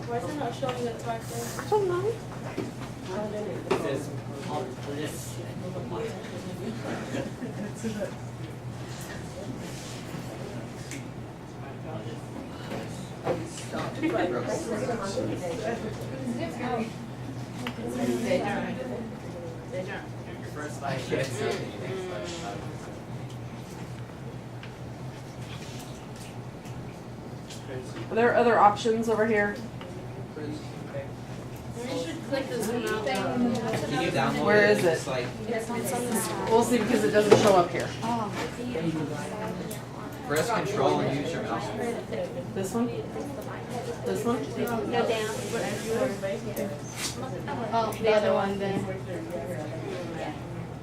Why is it not showing the right there? I don't know. It says all this. Your first slide shows something, your next slide. Are there other options over here? You should click the zoom out. Can you download Where it? is it? It's like, It's on the side. We'll see because it doesn't show up here. press control and use your mouse. This one? This one? No, down. Oh, the other one then.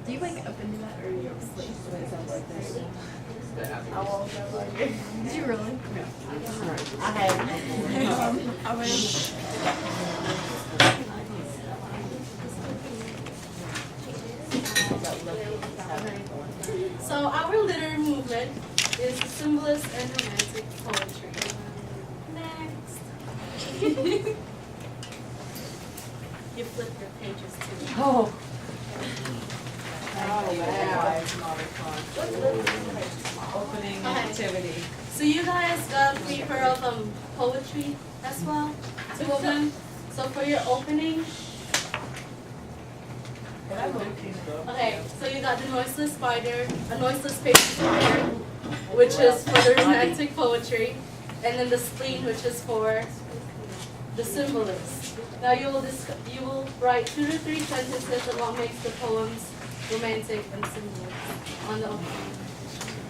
Do you wake up and do that or you sleep? Did you really? So our literary movement is symbolist and romantic poetry. Next. You flip your pages too. Oh. Opening Okay. activity. So you guys three heard of poetry as well? Two of them. So for your opening, okay, so you got the noiseless spider, a noiseless paper spider, which is for the romantic poetry, and then the spleen, which is for the symbolist. Now you will write 2 to 3 sentences of what makes the poems romantic and symbolist on the opening.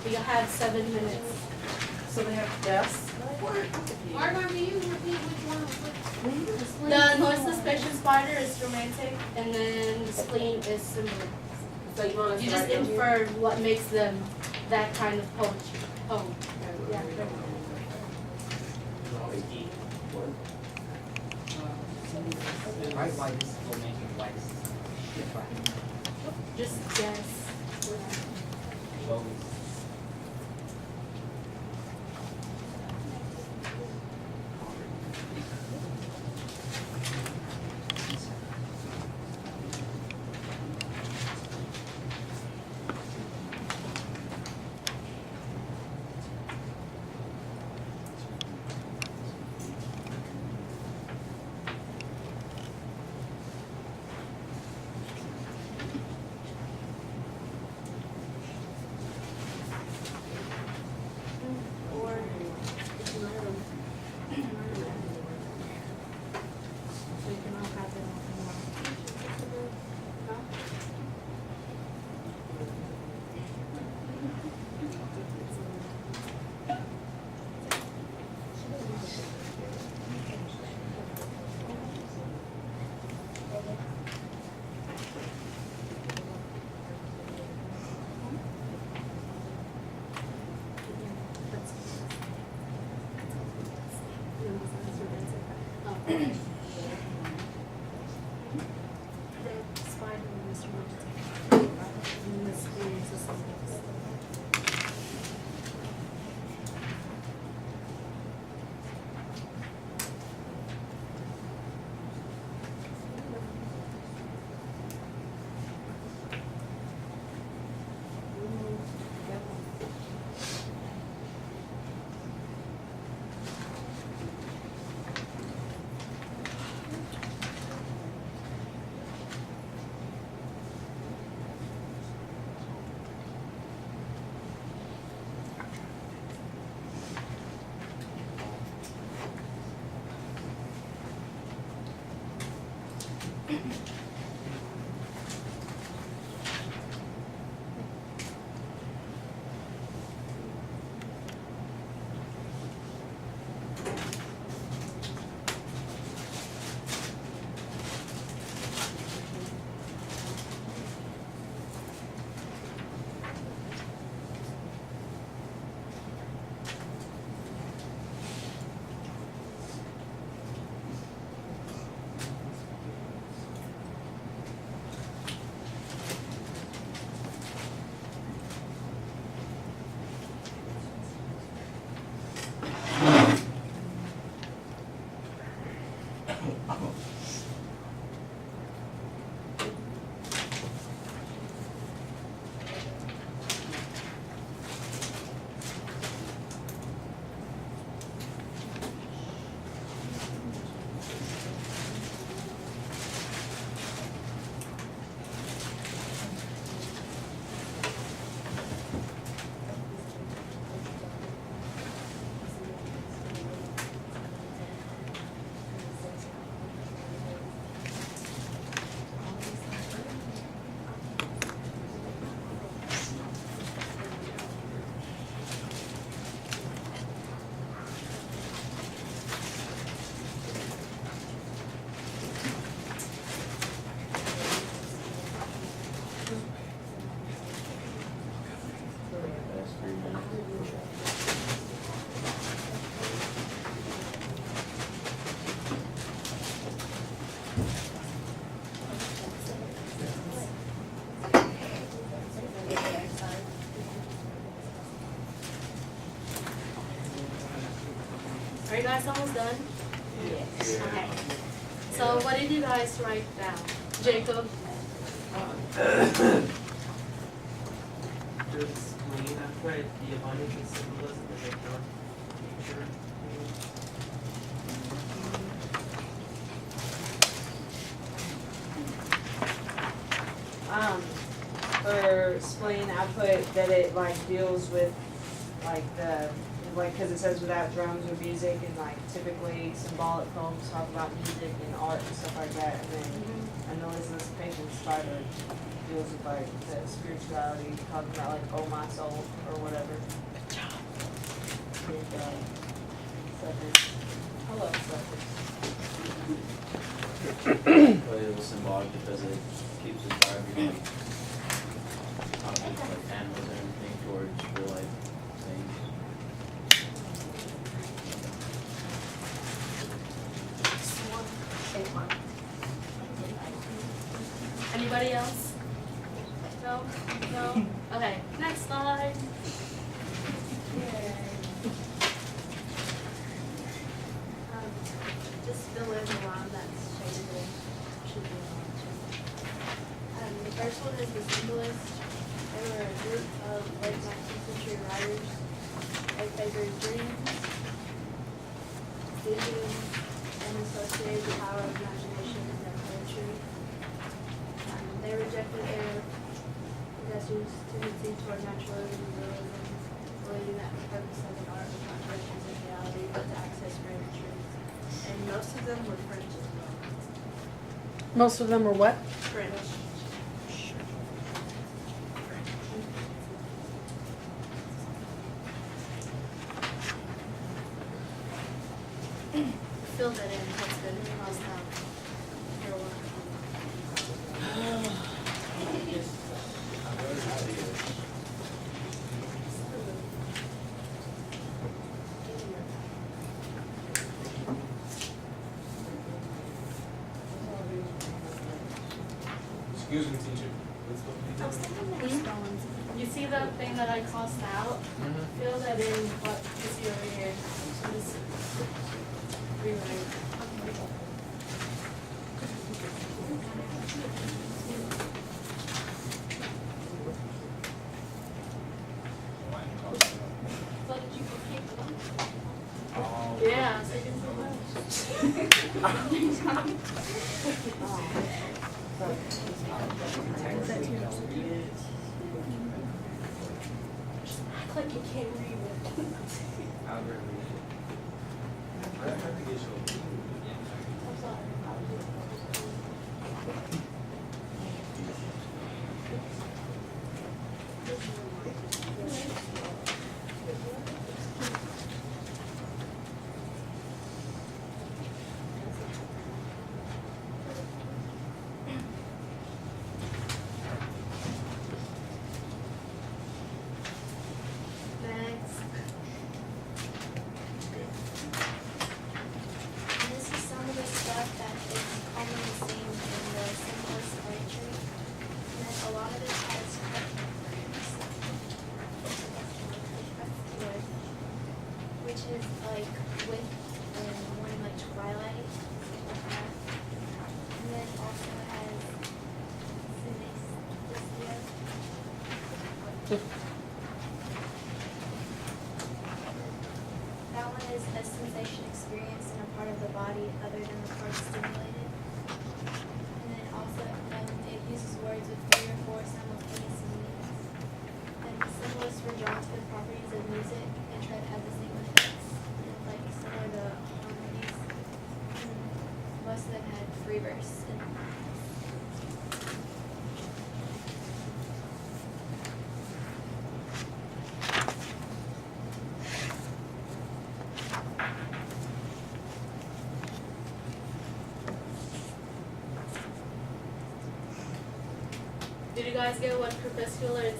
You have 7 minutes. So they have yes? Margot, do you repeat which one? The noiseless patient spider is romantic, and then the spleen is symbolist. So you want You just infer what makes them that kind of poetry. Poem. Yeah. Right lights will make it lights. Just guess. Or if you learn them. So you can all have it on one. No? Oh. The spider is romantic. And the spleen is symbolist. Are you guys almost done? Yes. Okay. So what did you guys write down? Jacob? The spleen, I put the abundance and symbolism of the dark future. For spleen, I put that it like deals with like cause it says without drums or music, and like typically symbolic poems talk about music and art and stuff like that, and then I know this patient spider deals with like the spirituality, talking about like oh my soul or whatever. And, suffers. I love suffers. But it was symbolic because it keeps us driving like objects like animals and everything towards real life things. Anybody else? No? No? Okay, next slide. Just fill in the one that's shaded should be on too. The first one is the Symbolist. They were a group of late 19th century writers. They favored dreams, visions, and associated the power of imagination in their poetry. They rejected their possessor's tendency toward naturalism and realism, believing that the purpose of an art was not to represent reality, but to access greater truth. And most of them were French as well. Most of them are what? French. Fill that in, that's good. How's that? You're welcome. Excuse me, teacher. Let's go. You see the thing that I crossed out? Fill that in what you see over here. So just rewrite. So did you pick one? Yeah, so you can fill act like you can't read it. I'll read it. I have to get you. I'm sorry. Next. And this is some of the stuff that is commonly seen in the symbolist poetry. And then a lot of it has which is like with and morning like twilight. And then also has that one is a sensation experienced in a part of the body other than the part stimulated. And then also it uses words with 3 or 4 simultaneous meanings. And symbolists were drawn to the properties of music and try to have the same effects. And like similar to harmonies. And most of them had free verse. And Did you guys get what crepuscular and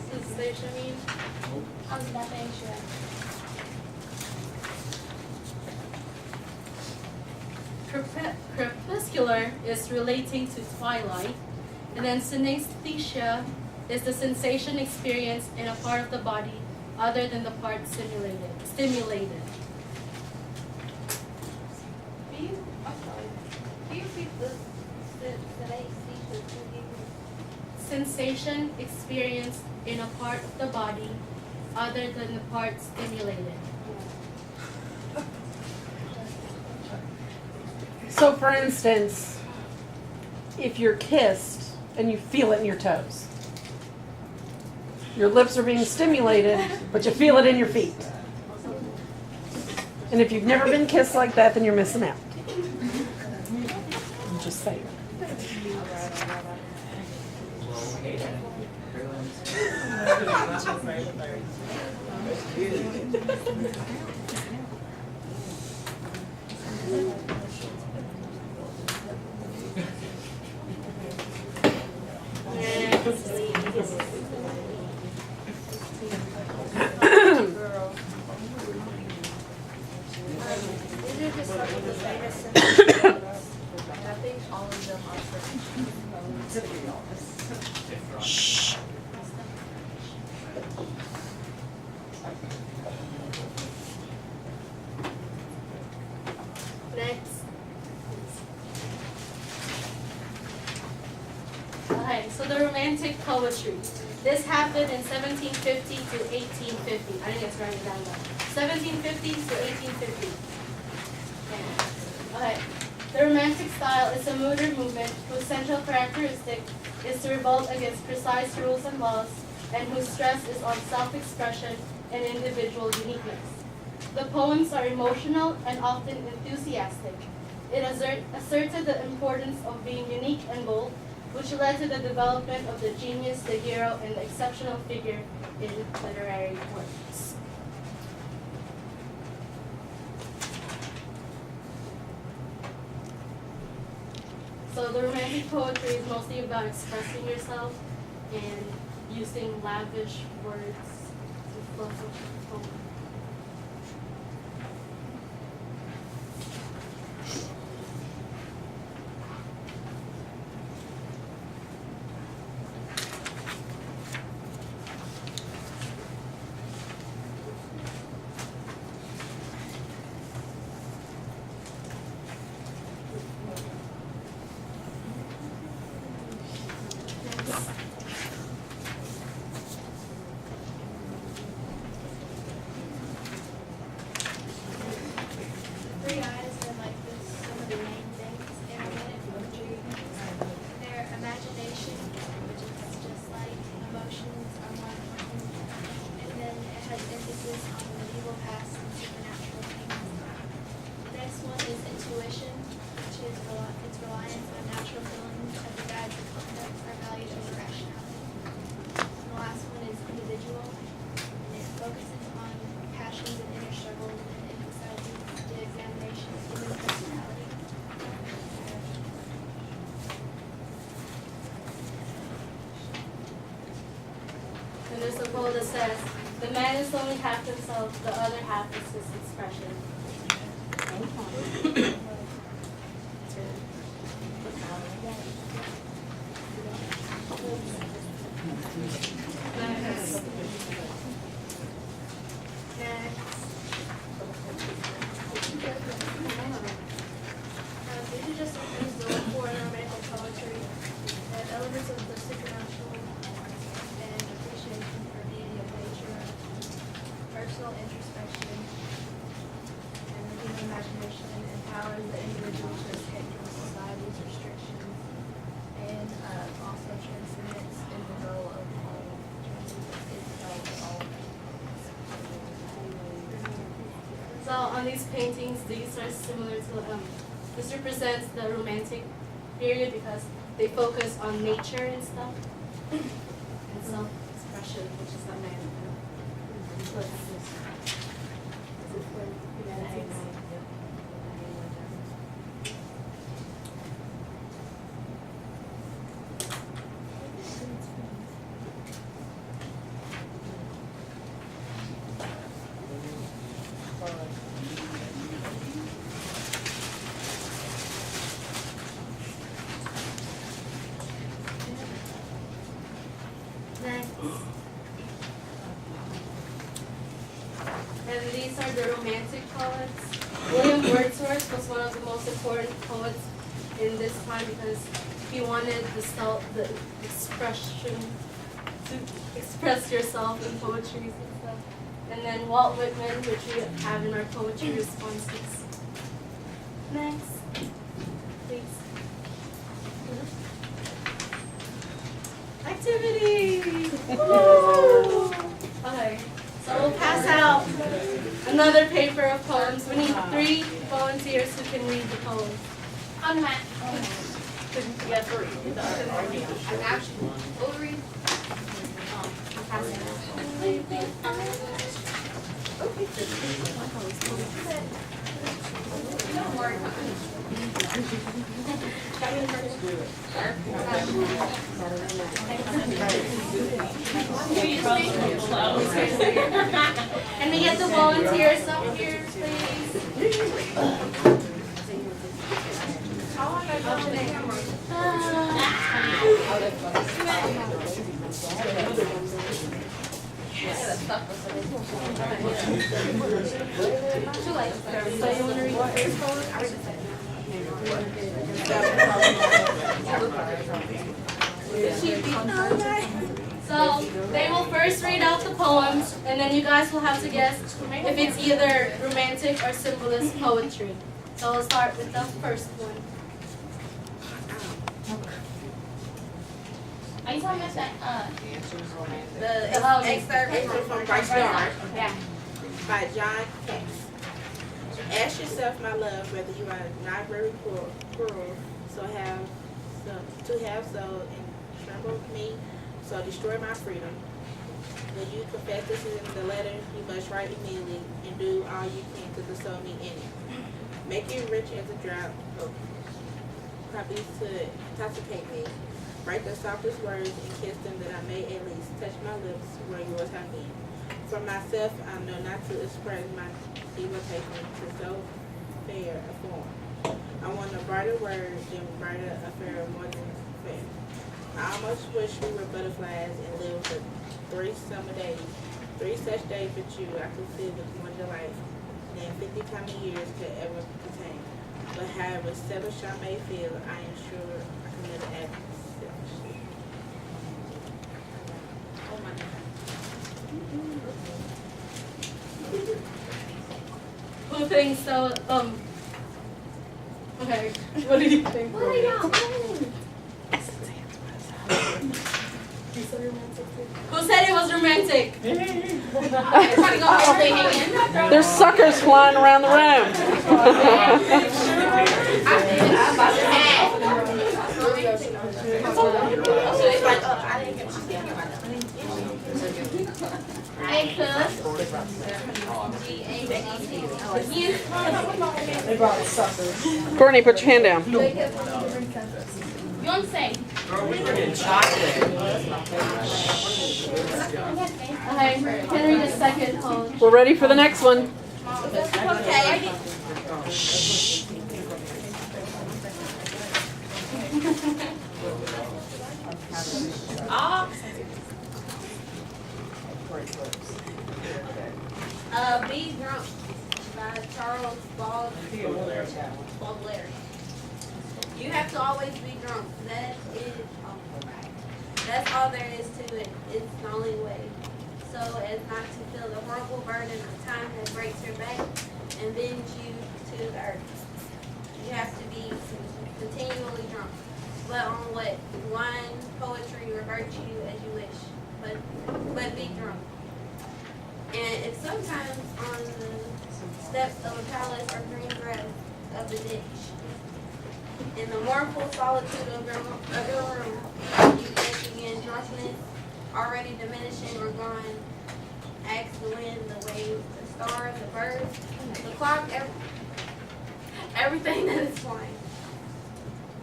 sensation mean? I was about to answer that. Crepuscular is relating to twilight, and then synesthesia is the sensation experienced in a part of the body other than the part stimulated. Can you repeat the late speech that you gave me? Sensation experienced in a part of the body other than the part stimulated. So for instance, if you're kissed and you feel it in your toes, your lips are being stimulated, but you feel it in your feet. And if you've never been kissed like that, then you're missing out. I'm just saying. These are just some of the latest symptoms. I think all of them are Next. Okay, so the Romantic poetry. This happened in 1750 to 1850. I didn't get to write it down though. 1750 to 1850. Okay. The Romantic style is a motor movement whose central characteristic is to revolt against precise rules and laws, and whose stress is on self-expression and individual uniqueness. The poems are emotional and often enthusiastic. It asserted the importance of being unique and bold, which led to the development of the genius, the hero, and the exceptional figure in literary works. So the Romantic poetry is mostly about expressing yourself and using lavish words to fluff up the poem. Three eyes are like this, some of the main things in romantic poetry. Their imagination, which is just like emotions, are more important. And then it has emphasis on the medieval past and supernatural things. The next one is intuition, which is its reliance on natural feelings as a guide to conduct or valued over rationality. And the last one is individual, and it focuses on passions and inner struggles and emphasizes the examination of human personality. And there's a quote that says, "The man is only half himself, the other half is his expression." Next. These are just some things to look for in romantic poetry. They have elements of the supernatural and appreciation for beauty of nature, personal introspection, and the human imagination empowers the individual to escape from society's restrictions, and also transcendence in the role of all. So on these paintings, these are similar to, this represents the Romantic period because they focus on nature and stuff, and self-expression, which is not man. And these are the romantic poets. William Wordsworth was one of the most important poets in this time because he wanted the expression to express yourself in poetry and stuff. And then Walt Whitman, which we have in our poetry responses. Next, please. Activity! Woo! Okay, so we'll pass out another paper of poems. We need 3 volunteers who can read the poem. On Matt. Yeah, 3. I'm actually over read. Don't worry about Can we get the volunteers up here, please? Too late. So you want to read the first poem? So they will first read out the poems, and then you guys will have to guess if it's either romantic or symbolist poetry. So we'll start with the first one. Are you talking about that? The excerpt is from Bryce Yard Yeah. by John Kex. Ask yourself, my love, whether you are not very cruel, to have so and tremble me, so destroy my freedom. When you confess this is in the letter, you must write immediately and do all you can to console me in it. Make it rich as a drop of copies to intoxicate me. Write the softest words and kiss them that I may at least touch my lips where yours have been. For myself, I know not to express my devotion to so fair a form. I want a brighter word than brighter affair more than fair. I almost wish we were butterflies and lived for 3 summer days. 3 such days with you I could feel with more delight than 50 common years could ever contain. But however selfish I may feel, I am sure I can never act selfishly. Oh my God. Who thinks so? Okay. What do you think? What are y'all doing? Who said it was romantic? Everybody go hold their hand. There's suckers flying around the room. Hey, cuz. Courtney, put your hand down. You want to say? Girl, we bringing chocolate. Okay, can read a second poem. We're ready for the next one. Okay. Be Drunk by Charles Baudelaire. You have to always be drunk. That's all there is to it. It's the only way. So as not to feel the horrible burden of time that breaks your back and bends you to the earth. You have to be continually drunk. But on what? Wine, poetry, or virtue as you wish. But be drunk. And if sometimes on the steps of a palace or green grass of the ditch, in the mournful solitude of your room, you think again drunkenness, already diminishing or gone. Ask the wind, the waves, the stars, the birds, the clock, everything that is flying.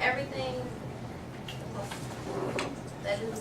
Everything that is